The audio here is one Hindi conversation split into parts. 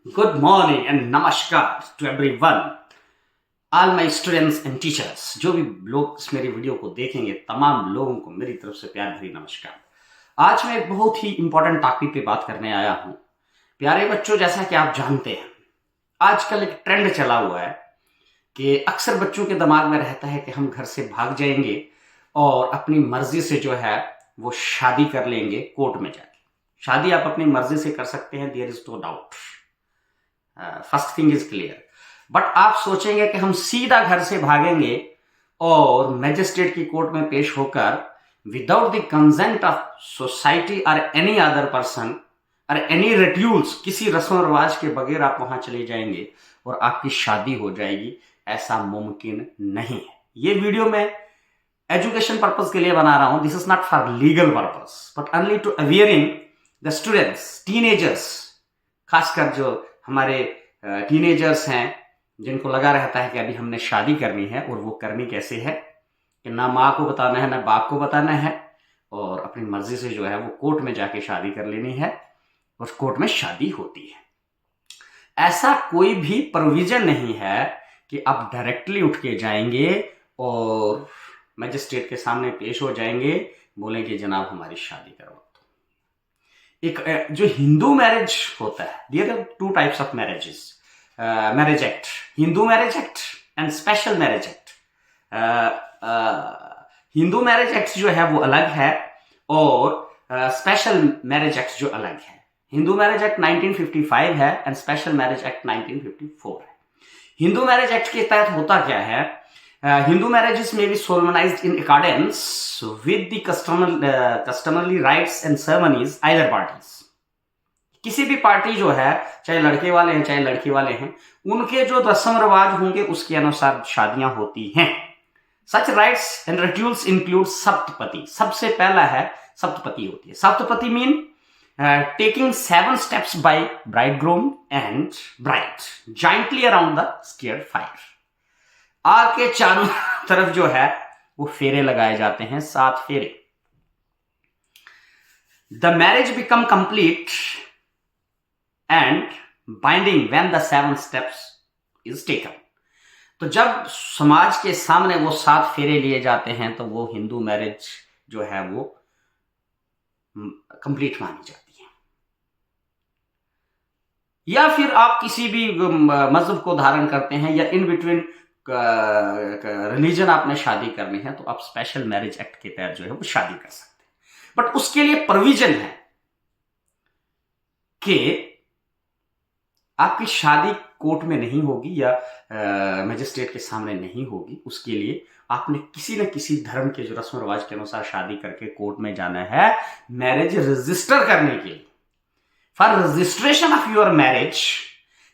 Good morning and namaskar to everyone. All my students and teachers. जो भी लोग इस मेरी वीडियो को देखेंगे तमाम लोगों को मेरी तरफ से प्यार भरी नमस्कार। आज मैं एक बहुत ही इंपॉर्टेंट टॉपिक पे बात करने आया हूं। प्यारे बच्चों, जैसा कि आप जानते हैं आजकल एक ट्रेंड चला हुआ है कि अक्सर बच्चों के दिमाग में रहता है कि हम घर से भाग जाएंगे और अपनी मर्जी से जो है वो शादी कर लेंगे कोर्ट में जाके। शादी आप अपनी मर्जी से कर सकते हैं, there is no doubt. First thing is clear. But आप सोचेंगे कि हम सीधा घर से भागेंगे और मैजिस्ट्रेट की कोर्ट में पेश होकर without the consent of society और एनी अदर पर्सन और एनी रिट्यूल्स, किसी रस्म रिवाज के बगैर आप वहां चले जाएंगे और आपकी शादी हो जाएगी। ऐसा मुमकिन नहीं है। ये वीडियो मैं एजुकेशन पर्पज के लिए बना रहा हूं। This is not for legal purpose but only to awaring the students, teenagers, खासकर जो हमारे टीनेजर्स हैं जिनको लगा रहता है कि अभी हमने शादी करनी है और वो करनी कैसे है कि ना माँ को बताना है ना बाप को बताना है और अपनी मर्जी से जो है वो कोर्ट में जाके शादी कर लेनी है और कोर्ट में शादी होती है। ऐसा कोई भी प्रोविजन नहीं है कि आप डायरेक्टली उठ के जाएंगे और मैजिस्ट्रेट के सामने पेश हो जाएंगे, बोलेंगे जनाब हमारी शादी करवा दो। एक जो हिंदू मैरिज होता है, there are two types of marriages, marriage act, Hindu marriage act and special marriage act. Hindu marriage act जो है वो अलग है और स्पेशल मैरिज एक्ट जो अलग है। हिंदू मैरिज एक्ट 1955 है एंड स्पेशल मैरिज एक्ट 1954 है। हिंदू मैरिज एक्ट के तहत होता क्या है, Hindu marriages may be solemnized in accordance with the customary rites and ceremonies either parties. किसी भी पार्टी जो है, चाहे लड़के वाले हैं चाहे लड़की वाले हैं, उनके जो रस्म रिवाज होंगे उसके अनुसार शादियां होती हैं। Such rites and rituals include Saptapati. सबसे पहला है सप्तपति होती है। Saptapati mean taking 7 steps by bridegroom and bride jointly around the sacred fire। आग के चारों तरफ जो है वो फेरे लगाए जाते हैं, 7 फेरे। The marriage become complete and binding when the 7 steps is taken. तो जब समाज के सामने वो 7 फेरे लिए जाते हैं तो वो हिंदू मैरिज जो है वो कंप्लीट मानी जाती है। या फिर आप किसी भी मजहब को धारण करते हैं या इन बिटवीन रिलीजन आपने शादी करनी है तो आप स्पेशल मैरिज एक्ट के तहत जो है वो शादी कर सकते हैं। बट उसके लिए प्रोविजन है कि आपकी शादी कोर्ट में नहीं होगी या मैजिस्ट्रेट के सामने नहीं होगी। उसके लिए आपने किसी न किसी धर्म के जो रस्म रिवाज के अनुसार शादी करके कोर्ट में जाना है मैरिज रजिस्टर करने के लिए। For registration of your marriage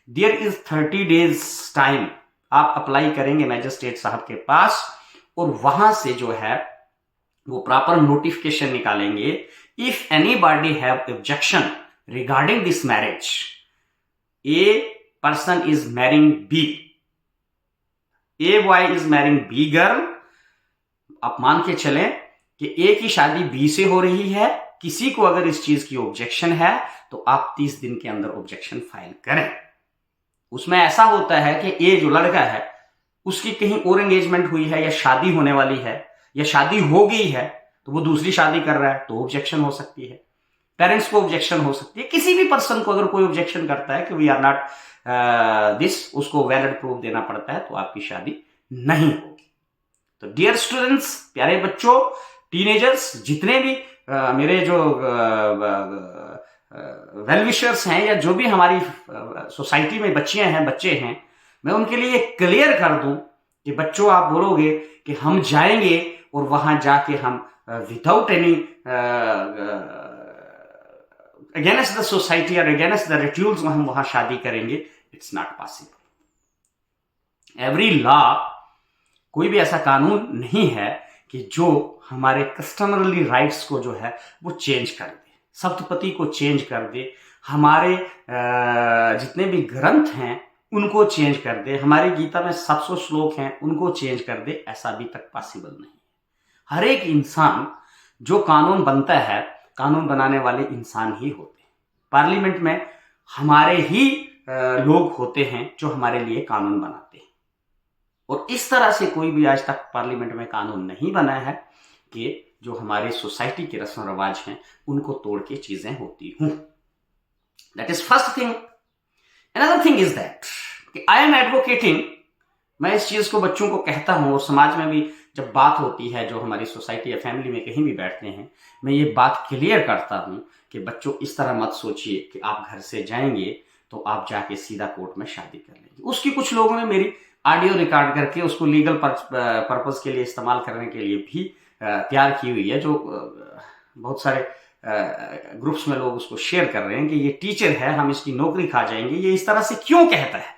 there is 30 days time. आप अप्लाई करेंगे मैजिस्ट्रेट साहब के पास और वहां से जो है वो प्रॉपर नोटिफिकेशन निकालेंगे। If anybody have objection regarding this marriage, A person is marrying B, a boy is marrying B girl. आप मान के चलें कि ए की शादी बी से हो रही है, किसी को अगर इस चीज की ऑब्जेक्शन है तो आप 30 दिन के अंदर ऑब्जेक्शन फाइल करें। उसमें ऐसा होता है कि ये जो लड़का है उसकी कहीं और एंगेजमेंट हुई है या शादी होने वाली है या शादी हो गई है तो वो दूसरी शादी कर रहा है तो ऑब्जेक्शन हो सकती है, पेरेंट्स को ऑब्जेक्शन हो सकती है। किसी भी पर्सन को अगर कोई ऑब्जेक्शन करता है कि वी आर नॉट दिस, उसको वैलिड प्रूफ देना पड़ता है तो आपकी शादी नहीं होगी। तो डियर स्टूडेंट्स, प्यारे बच्चों, टीनेजर्स, जितने भी मेरे जो वेल विशर्स हैं या जो भी हमारी सोसाइटी में बच्चियां हैं, बच्चे हैं, मैं उनके लिए क्लियर कर दूं कि बच्चों आप बोलोगे कि हम जाएंगे और वहां जाके हम without any against the society और अगेंस्ट द रिट्यूल्स हम वहां शादी करेंगे। It's not possible. Every law, कोई भी ऐसा कानून नहीं है कि जो हमारे कस्टमरली राइट्स को जो है वो चेंज कर दे, सप्तपति को चेंज कर दे, हमारे जितने भी ग्रंथ हैं उनको चेंज कर दे, हमारी गीता में 700 श्लोक हैं उनको चेंज कर दे। ऐसा अभी तक पॉसिबल नहीं है। हर एक इंसान जो कानून बनता है, कानून बनाने वाले इंसान ही होते हैं। पार्लियामेंट में हमारे ही लोग होते हैं जो हमारे लिए कानून बनाते हैं, और इस तरह से कोई भी आज तक पार्लियामेंट में कानून नहीं बना है कि जो हमारे सोसाइटी के रस्म रिवाज हैं उनको तोड़ के चीजें होती हूं। That is first thing. Another thing is that I am advocating, मैं इस चीज को बच्चों को कहता हूं, और समाज में भी जब बात होती है, जो हमारी सोसाइटी या फैमिली में कहीं भी बैठते हैं, मैं ये बात क्लियर करता हूं कि बच्चों इस तरह मत सोचिए कि आप घर से जाएंगे तो आप जाके सीधा कोर्ट में शादी कर लेंगे। उसकी कुछ लोगों ने मेरी ऑडियो रिकॉर्ड करके उसको लीगल पर्पज के लिए इस्तेमाल करने के लिए भी तैयार की हुई है, जो बहुत सारे ग्रुप्स में लोग उसको शेयर कर रहे हैं कि ये टीचर है, हम इसकी नौकरी खा जाएंगे, ये इस तरह से क्यों कहता है।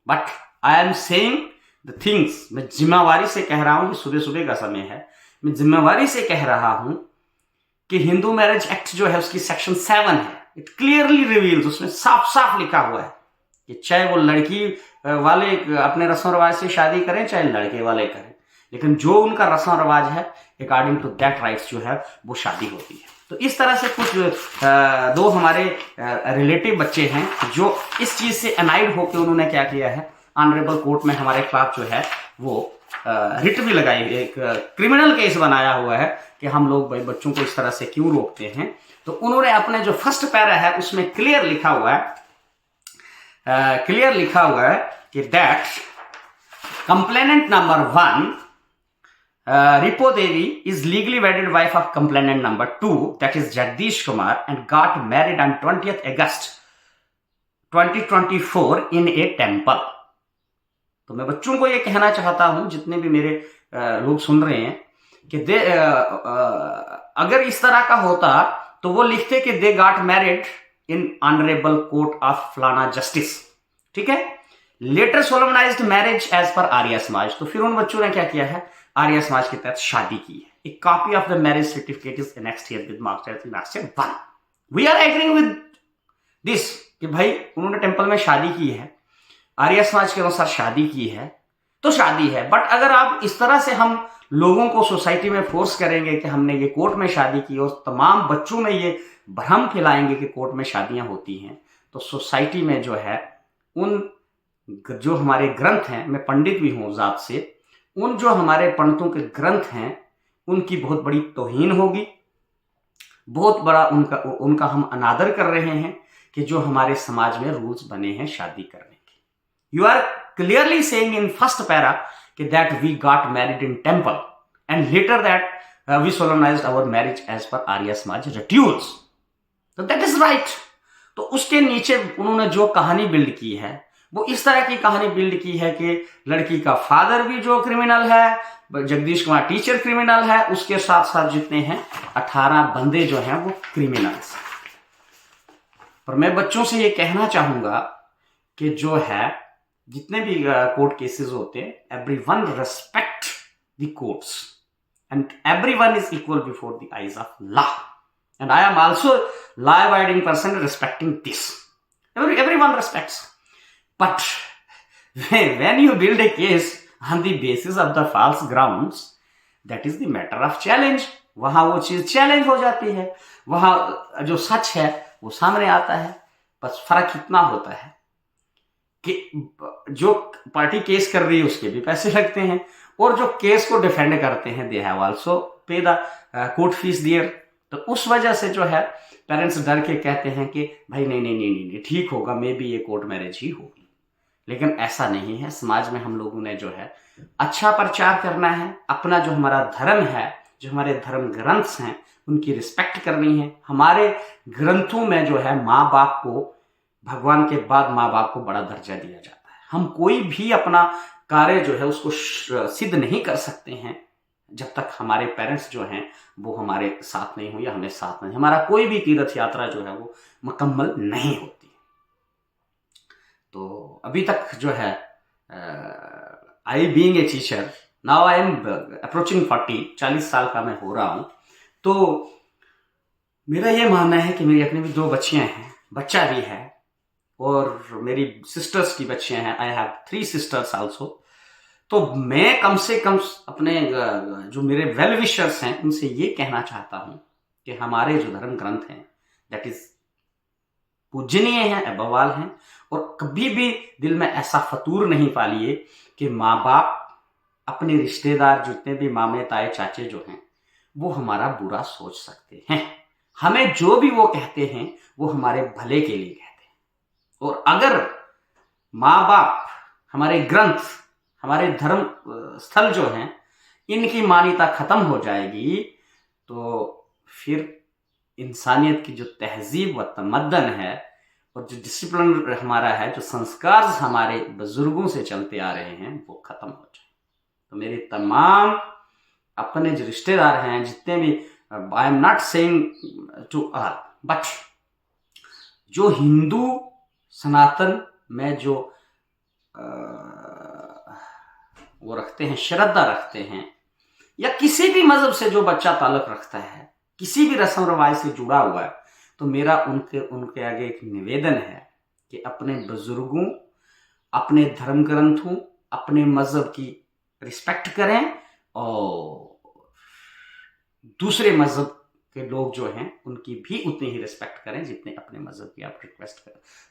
But I am saying the things, मैं जिम्मेवारी से कह रहा हूं, ये सुबह सुबह का समय है, मैं जिम्मेवारी से कह रहा हूं कि हिंदू मैरिज एक्ट जो है उसकी सेक्शन 7 है, इट क्लियरली रिवील्स, उसमें साफ साफ लिखा हुआ है कि चाहे वो लड़की वाले अपने रस्म रिवाज से शादी करें, चाहे लड़के वाले करें, लेकिन जो उनका रस्म रिवाज है अकॉर्डिंग टू दैट राइट्स जो है वो शादी होती है। तो इस तरह से कुछ दो हमारे रिलेटिव बच्चे हैं जो इस चीज से अनाइड होकर उन्होंने क्या किया है, ऑनरेबल कोर्ट में हमारे खिलाफ जो है वो रिट भी लगाई, एक क्रिमिनल केस बनाया हुआ है कि हम लोग भाई बच्चों को इस तरह से क्यों रोकते हैं। तो उन्होंने अपने जो फर्स्ट पैरा है उसमें क्लियर लिखा हुआ है कि that complainant number 1 Ripo Devi is legally wedded wife of complainant number 2, that is Jagdish Kumar, and got married on 20th August 2024 in a temple. तो मैं बच्चों को ये कहना चाहता हूं, जितने भी मेरे लोग सुन रहे हैं, कि अगर इस तरह का होता तो वो लिखते कि they got married in honourable court of फलाना जस्टिस, ठीक है, letter सोलमनाइज्ड marriage as per Arya समाज। तो फिर उन बच्चों ने क्या किया है, आर्य समाज के तहत शादी की है। एक copy of the marriage certificate is annexed herewith marks 1। We are agreeing with this कि भाई उन्होंने टेंपल में शादी की है, आर्य समाज के अनुसार शादी की है तो शादी है। बट अगर आप इस तरह से हम लोगों को सोसाइटी में फोर्स करेंगे कि हमने ये कोर्ट में शादी की, और तमाम बच्चों में ये भ्रम फैलाएंगे कि कोर्ट में शादियां होती हैं, तो सोसाइटी में जो है उन जो हमारे ग्रंथ हैं, मैं पंडित भी हूं जात से, उन जो हमारे पंडितों के ग्रंथ हैं उनकी बहुत बड़ी तौहीन होगी, बहुत बड़ा उनका हम अनादर कर रहे हैं कि जो हमारे समाज में रूल्स बने हैं शादी करने के। You are clearly saying in first para कि that we got married in temple and later that we solemnised our marriage as per Arya समाज रिट्यूल्स, तो दैट इज राइट। तो उसके नीचे उन्होंने जो कहानी बिल्ड की है वो इस तरह की कहानी बिल्ड की है कि लड़की का फादर भी जो क्रिमिनल है, जगदीश कुमार टीचर क्रिमिनल है, उसके साथ साथ जितने हैं 18 बंदे जो हैं वो क्रिमिनल्स। पर मैं बच्चों से ये कहना चाहूंगा कि जो है जितने भी कोर्ट केसेस होते हैं, everyone respect the courts and everyone is equal before the eyes of law, and I am also law abiding person respecting this. Everyone respects. But when you build a case on the basis of the false grounds, that is the matter of challenge. वहां वो चीज चैलेंज हो जाती है, वहां जो सच है वो सामने आता है। बस फर्क इतना होता है कि जो पार्टी केस कर रही है उसके भी पैसे लगते हैं, और जो केस को डिफेंड करते हैं दे हैव आल्सो पे द कोर्ट फीस देयर। तो उस वजह से जो है पेरेंट्स डर के कहते हैं कि भाई नहीं ठीक होगा, मे बी ये कोर्ट मैरिज ही होगी। लेकिन ऐसा नहीं है। समाज में हम लोगों ने जो है अच्छा प्रचार करना है, अपना जो हमारा धर्म है, जो हमारे धर्म ग्रंथ हैं उनकी रिस्पेक्ट करनी है। हमारे ग्रंथों में जो है माँ बाप को, भगवान के बाद माँ बाप को बड़ा दर्जा दिया जाता है। हम कोई भी अपना कार्य जो है उसको सिद्ध नहीं कर सकते हैं जब तक हमारे पेरेंट्स जो हैं वो हमारे साथ नहीं हो या हमें साथ नहीं। हमारा कोई भी तीर्थ यात्रा जो है वो मुकम्मल नहीं होती। तो अभी तक जो है I being a teacher, now I am approaching 40 साल का मैं हो रहा हूं। तो मेरा ये मानना है कि मेरी अपनी भी 2 बच्चियां हैं, बच्चा भी है, और मेरी सिस्टर्स की बच्चियां हैं। I have 3 sisters also. तो मैं कम से कम अपने जो मेरे वेल विशर्स हैं उनसे ये कहना चाहता हूं कि हमारे जो धर्म ग्रंथ हैं दैट इज पूजनीय हैं, अबवाल हैं, और कभी भी दिल में ऐसा फतूर नहीं पालिए कि माँ बाप, अपने रिश्तेदार, जितने भी मामे ताए चाचे जो हैं, वो हमारा बुरा सोच सकते हैं। हमें जो भी वो कहते हैं वो हमारे भले के लिए कहते हैं। और अगर माँ बाप, हमारे ग्रंथ, हमारे धर्म स्थल जो हैं, इनकी मान्यता खत्म हो जाएगी तो फिर इंसानियत की जो तहजीब व तमद्दन है और जो डिसिप्लिन हमारा है, जो संस्कार हमारे बुजुर्गों से चलते आ रहे हैं, वो खत्म हो जाए। तो मेरे तमाम अपने जो रिश्तेदार हैं, जितने भी, I am not saying to all, but जो हिंदू सनातन में जो वो रखते हैं, श्रद्धा रखते हैं, या किसी भी मजहब से जो बच्चा ताल्लुक रखता है, किसी भी रस्म रवाज से जुड़ा हुआ है, तो मेरा उनके आगे एक निवेदन है कि अपने बुजुर्गों, अपने धर्म ग्रंथों, अपने मजहब की रिस्पेक्ट करें और दूसरे मजहब के लोग जो हैं उनकी भी उतनी ही रिस्पेक्ट करें जितने अपने मजहब की आप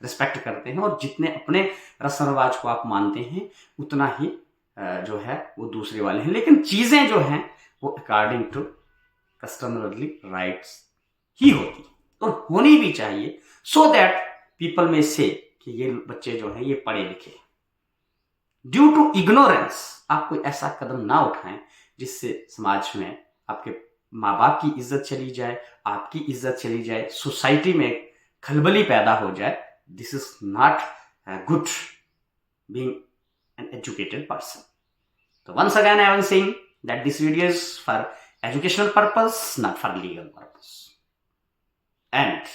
रिस्पेक्ट करते हैं, और जितने अपने रस्म रवाज को आप मानते हैं उतना ही जो है वो दूसरे वाले हैं। लेकिन चीज़ें जो हैं वो अकॉर्डिंग टू कस्टमरली राइट्स ही होती और होनी भी चाहिए, सो दैट पीपल में से कि ये बच्चे जो हैं ये पढ़े लिखे। ड्यू टू इग्नोरेंस आप कोई ऐसा कदम ना उठाएं जिससे समाज में आपके माँ बाप की इज्जत चली जाए, आपकी इज्जत चली जाए, सोसाइटी में खलबली पैदा हो जाए। This is not good being an educated person. So once again I am saying that this video is for educational purpose, not for legal purpose. And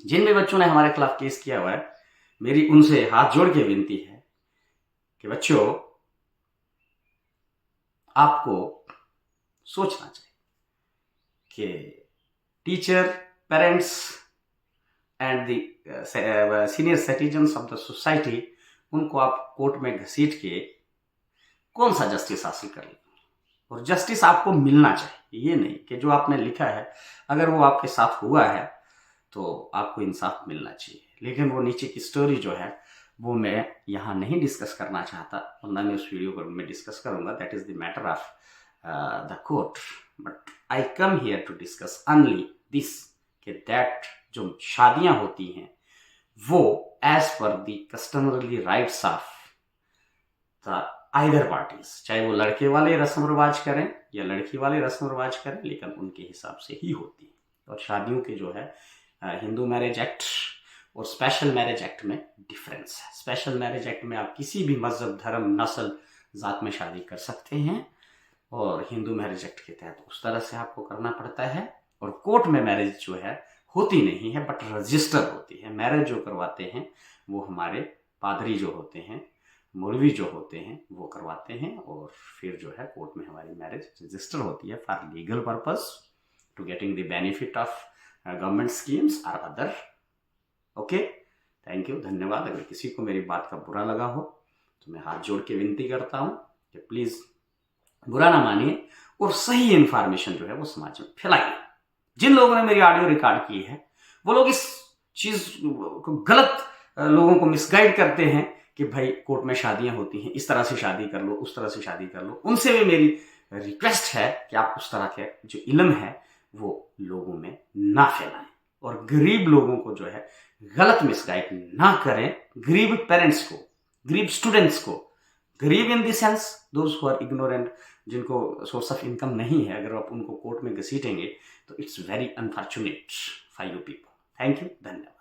जिन भी बच्चों ने हमारे खिलाफ केस किया हुआ है, मेरी उनसे हाथ जोड़ के विनती है कि बच्चों, आपको सोचना चाहिए कि teacher, parents and the senior citizens of the society, उनको आप कोर्ट में घसीट के कौन सा जस्टिस हासिल कर लेंगे। और जस्टिस आपको मिलना चाहिए, ये नहीं कि जो आपने लिखा है अगर वो आपके साथ हुआ है तो आपको इंसाफ मिलना चाहिए। लेकिन वो नीचे की स्टोरी जो है वो मैं यहाँ नहीं डिस्कस करना चाहता, वरना मैं उस वीडियो पर मैं डिस्कस करूँगा। That is the matter of the court, but I come here to discuss only this कि दैट जो शादियाँ होती हैं वो as per the customarily rights of the either parties, चाहे वो लड़के वाले रस्म रिवाज करें या लड़की वाले रस्म रिवाज करें, लेकिन उनके हिसाब से ही होती है। और शादियों के जो है हिंदू मैरिज एक्ट और स्पेशल मैरिज एक्ट में डिफरेंस है। स्पेशल मैरिज एक्ट में आप किसी भी मजहब, धर्म, नस्ल, जात में शादी कर सकते हैं, और हिंदू मैरिज एक्ट के तहत उस तरह से आपको करना पड़ता है। और कोर्ट में मैरिज जो है होती नहीं है, बट रजिस्टर होती है। मैरिज जो करवाते हैं वो हमारे पादरी जो होते हैं, मौलवी जो होते हैं, वो करवाते हैं, और फिर जो है कोर्ट में हमारी मैरिज रजिस्टर होती है for legal purpose, to getting the benefit of government schemes और अदर। ओके, थैंक यू, धन्यवाद। अगर किसी को मेरी बात का बुरा लगा हो तो मैं हाथ जोड़ के विनती करता हूँ कि प्लीज़ बुरा ना मानिए और सही इन्फॉर्मेशन जो है वो समाज में फैलाइए। जिन लोगों ने मेरी ऑडियो रिकॉर्ड की है वो लोग इस चीज़ को गलत लोगों को मिसगाइड करते हैं कि भाई कोर्ट में शादियां होती हैं, इस तरह से शादी कर लो, उस तरह से शादी कर लो। उनसे भी मेरी रिक्वेस्ट है कि आप उस तरह के जो इल्म है वो लोगों में ना फैलाएं, और गरीब लोगों को जो है गलत मिसगाइड ना करें। गरीब पेरेंट्स को, गरीब स्टूडेंट्स को, गरीब in the sense those who are ignorant, जिनको सोर्स ऑफ इनकम नहीं है, अगर आप उनको कोर्ट में घसीटेंगे तो it's very unfortunate for you people. Thank you, धन्यवाद।